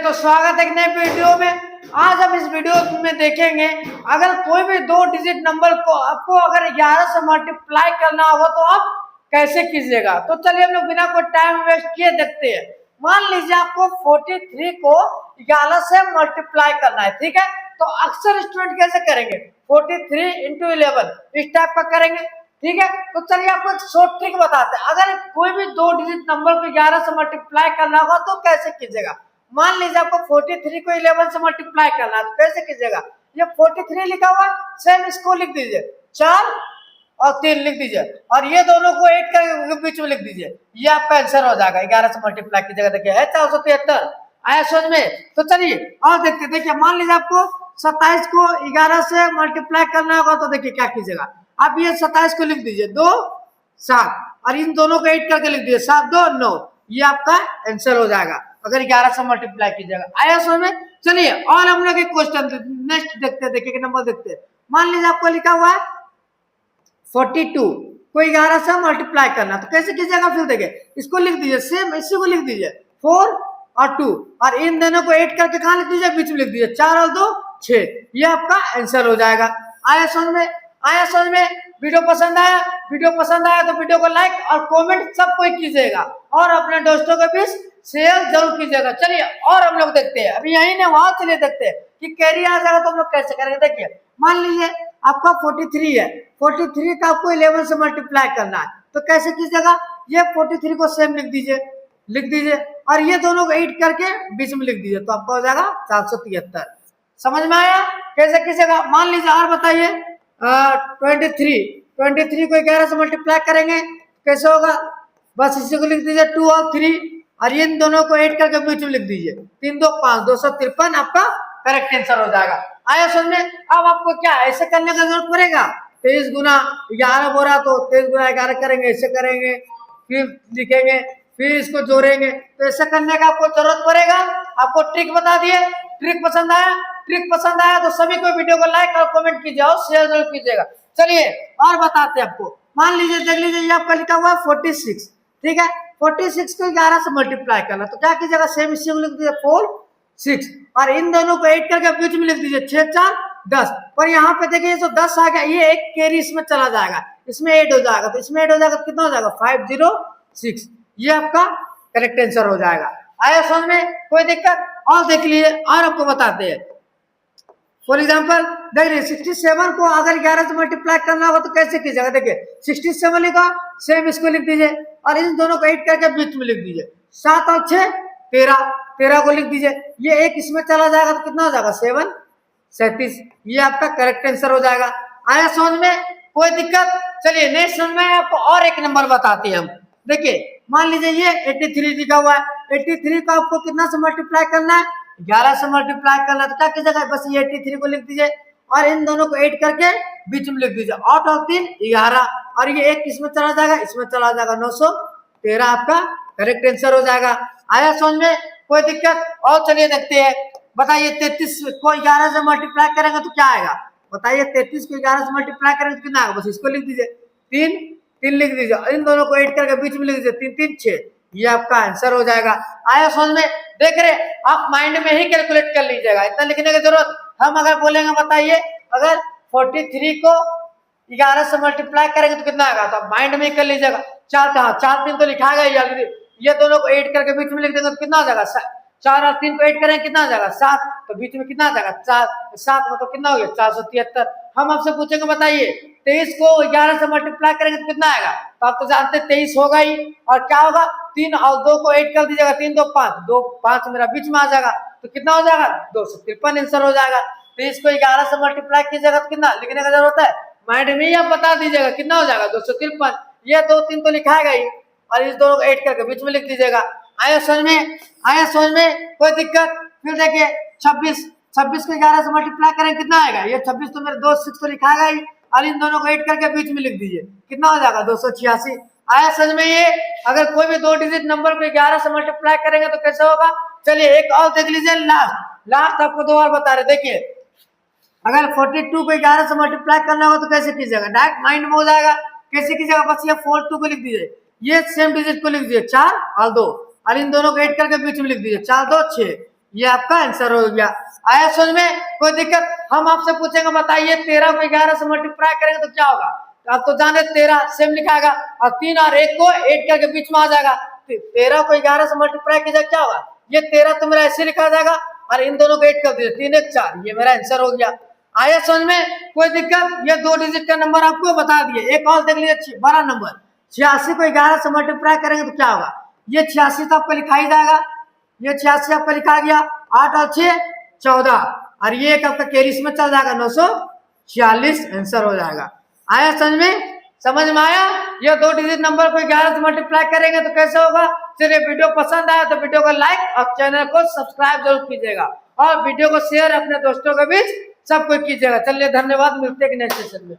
तो स्वागत है एक नए वीडियो में। आज हम इस वीडियो में देखेंगे अगर कोई भी दो डिजिट नंबर को आपको अगर 11 से मल्टीप्लाई करना होगा तो आप कैसे कीजिएगा। तो चलिए हम लोग बिना कोई टाइम वेस्ट किए देखते हैं। मान लीजिए आपको 43 को 11 से मल्टीप्लाई करना है, ठीक है। तो अक्सर स्टूडेंट कैसे करेंगे, 43 इंटू 11 इस टाइप का करेंगे, ठीक है। तो चलिए आपको एक शॉर्ट ट्रिक बताते हैं। अगर कोई भी दो डिजिट नंबर को 11 से मल्टीप्लाई करना होगा तो कैसे कीजिएगा। मान लीजिए आपको 43 को 11 से मल्टीप्लाई करना है तो कैसे कीजिएगा। ये 43 लिखा हुआ है, सेम इसको लिख दीजिए, 4 और 3 लिख दीजिए और ये दोनों को ऐड करके बीच में लिख दीजिए। ये आपका आंसर हो जाएगा। 11 से मल्टीप्लाई कीजिएगा, देखिए है 473। आया समझ में। तो चलिए और देखते, देखिए मान लीजिए आपको 27 को 11 से मल्टीप्लाई करना होगा तो देखिए क्या कीजिएगा। आप ये 27 को लिख दीजिए 2 7 और इन दोनों को ऐड करके लिख दीजिए 7 2 9। ये आपका आंसर हो जाएगा अगर 11 से मल्टीप्लाई कीजिएगा। आया समझ में। चलिए और हम लोग एक क्वेश्चन नेक्स्ट देखते हैं, देखिए नंबर देखते हैं। मान लीजिए आपको लिखा हुआ है 42 को 11 से मल्टीप्लाई करना तो कैसे कीजिएगा। फिर देखिए इसको लिख दीजिए, सेम इसी को लिख दीजिए 4 और 2 और इन दोनों को ऐड करके कहाँ लिख दीजिए, बीच में लिख दीजिए 4 और 2 6। ये आपका आंसर हो जाएगा। आया समझ में। आया समझ में। वीडियो पसंद आया तो वीडियो को लाइक और कमेंट सब कोई कीजिएगा और अपने दोस्तों के बीच शेयर जरूर कीजिएगा। चलिए और हम लोग देखते हैं, अभी यही ना वहां चलिए देखते हैं कि कैरी आ जाएगा तो हम लोग कैसे करेंगे। देखिए मान लीजिए आपका 43 है, 43 का आपको 11 से मल्टीप्लाई करना है तो कैसे कीजिएगा। ये 43 को सेम लिख दीजिए और ये दोनों को ऐड करके बीच में लिख दीजिए तो आपका हो जाएगा 473। समझ में आया कैसे कीजिएगा। मान लीजिए और बताइए 23 को 11 से मल्टीप्लाई करेंगे कैसे होगा। बस इसी को लिख दीजिए 2 और 3 और इन दोनों को ऐड करके बीच में लिख दीजिए 3 2 5 253 आपका करेक्ट आंसर हो जाएगा। आया समझ में। अब आपको क्या ऐसे करने का जरूरत पड़ेगा। 23 गुना 11 बोला तो 23 गुना 11 करेंगे, ऐसे करेंगे फिर लिखेंगे फिर इसको जोड़ेंगे तो ऐसे करने का आपको जरूरत पड़ेगा। आपको ट्रिक बता दिए। ट्रिक पसंद आया तो सभी को वीडियो को लाइक और कमेंट कीजिए और शेयर जरूर कीजिएगा। चलिए और बताते हैं आपको। मान लीजिए देख लीजिए ये आपका लिखा हुआ है 46, ठीक है। 46 को 11 से मल्टीप्लाई करना तो क्या कीजिएगा, सेम इसी को लिख दीजिए 4 6 और इन दोनों को ऐड करके बीच में लिख दीजिए 6 4 10। पर यहाँ पे देखिए जो 10 आ गया ये एक कैरी इसमें चला जाएगा, इसमें ऐड हो जाएगा तो इसमें ऐड हो जाएगा तो कितना हो जाएगा 506। ये आपका करेक्ट आंसर हो जाएगा। आया समझ में। कोई दिक्कत और देख लीजिए और आपको बताते हैं। फॉर एग्जाम्पल देख लीजिए 67 को अगर 11 से मल्टीप्लाई करना होगा तो कैसे कीजिएगा। देखिए 67 लिखा, सेम इसको लिख दीजिए और इन दोनों को ऐड करके बीच में लिख दीजिए 7 और 6 13 को लिख दीजिए। ये एक इसमें चला जाएगा तो कितना हो जाएगा 7 37। ये आपका करेक्ट आंसर हो जाएगा। आया समझ में। कोई दिक्कत। चलिए नेक्स्ट समझ में आपको और एक नंबर बताते हैं हम। देखिए मान लीजिए ये 83 लिखा हुआ है, 83 को आपको कितना से मल्टीप्लाई करना है, 11 से मल्टीप्लाई करना है तो क्या कीजिएगा, बस ये 83 को लिख दीजिए और इन दोनों को ऐड करके बीच में लिख दीजिए 8 और 3 11 और ये एक इसमें चला जाएगा, इसमें चला जाएगा 913 आपका करेक्ट आंसर हो जाएगा। आया समझ में। कोई दिक्कत और चलिए देखते हैं। बताइए 33 को 11 से मल्टीप्लाई करेंगे तो क्या आएगा। बताइए 33 को 11 से मल्टीप्लाई करेंगे तो कितना आएगा, बस इसको लिख दीजिए 3 लिख दीजिए इन दोनों को ऐड करके बीच में लिख दीजिए 3 3 6। ये आपका आंसर हो जाएगा। आया समझ में। देख रहे आप माइंड में ही कैलकुलेट कर लीजिएगा, इतना लिखने की जरूरत। हम अगर बोलेंगे बताइए अगर 43 को 11 से मल्टीप्लाई करेंगे तो कितना आएगा, तो माइंड में ही कर लीजिएगा। 4 कहाँ 4 3 तो लिखा गया, ये दोनों को ऐड करके बीच में लिख देंगे तो कितना हो जाएगा 4 और 3 को ऐड करेंगे कितना आ जाएगा 7 तो बीच में कितना आ जाएगा 7 मतलब कितना हो गया 473। हम आपसे पूछेंगे बताइए 23 को 11 से मल्टीप्लाई करेंगे तो कितना आएगा, तो आप तो जानते हैं 23 होगा ही और क्या होगा 3 और 2 को ऐड कर दीजिएगा 3 2 5 2 5 मेरा बीच में आ जाएगा तो कितना हो जाएगा 253 आंसर हो जाएगा। 23 को 11 से मल्टीप्लाई कीजिएगा तो कितना लिखने का जरूरत है, माइंड में ही आप बता दीजिएगा कितना हो जाएगा 253। ये 2 3 तो लिखा है ही और इस दोनों को ऐड करके बीच में लिख दीजिएगा। आया समझ में। कोई दिक्कत। फिर देखिए 26 को 11 से मल्टीप्लाई करेंगे कितना आएगा, ये 26 तो मेरे 2 6 तो लिखा गया ही और इन दोनों को ऐड करके बीच में लिख दीजिए कितना हो जाएगा 286। आया समझ में। ये अगर कोई भी दो डिजिट नंबर को 11 से मल्टीप्लाई करेंगे तो कैसे होगा। चलिए एक और देख लीजिए। लास्ट आपको 2 और बता रहे। देखिए अगर 42 को 11 से मल्टीप्लाई करना होगा तो कैसे कीजिएगा, डायरेक्ट माइंड में हो जाएगा। कैसे कीजिएगा, बस ये 42 को लिख दीजिए, ये सेम डिजिट को लिख दीजिए 4 और 2 और इन दोनों को ऐड करके बीच में लिख दीजिए 4 2 6। ये आपका आंसर हो गया। आया समझ में? कोई दिक्कत? हम आपसे पूछेंगे बताइए 13 को 11 से मल्टीप्लाई करेंगे तो क्या होगा? तो आप तो जाने 13 सेम लिखाएगा और 3 और 1 को 8 करके बीच में आ जाएगा। 13 को 11 से मल्टीप्लाई कीजिए क्या होगा? ये 13 तो मेरा ऐसे लिखा जाएगा और इन दोनों को 8 कर दीजिए, 3 1 4, ये मेरा आंसर हो गया। आया समझ में? कोई दिक्कत? ये 2 डिजिट का नंबर आपको बता दिए। एक और देख लीजिए बड़ा नंबर 86 को 11 से मल्टीप्लाई करेंगे तो क्या होगा? ये 86 तो आपको लिखा ही जाएगा, ये 86 आपका लिखा गया, 8 और 6 14 और ये एक आपका कैरिस में चल जाएगा 946 आंसर हो जाएगा। आया समझ में? समझ में आया? ये 2 डिजिट नंबर को 11 से मल्टीप्लाई करेंगे तो कैसे होगा? चलिए वीडियो पसंद आया तो वीडियो को लाइक और चैनल को सब्सक्राइब जरूर कीजिएगा और वीडियो को शेयर अपने दोस्तों के बीच सबको कीजिएगा। चलिए धन्यवाद, मिलते हैं नेक्स्ट सेशन में।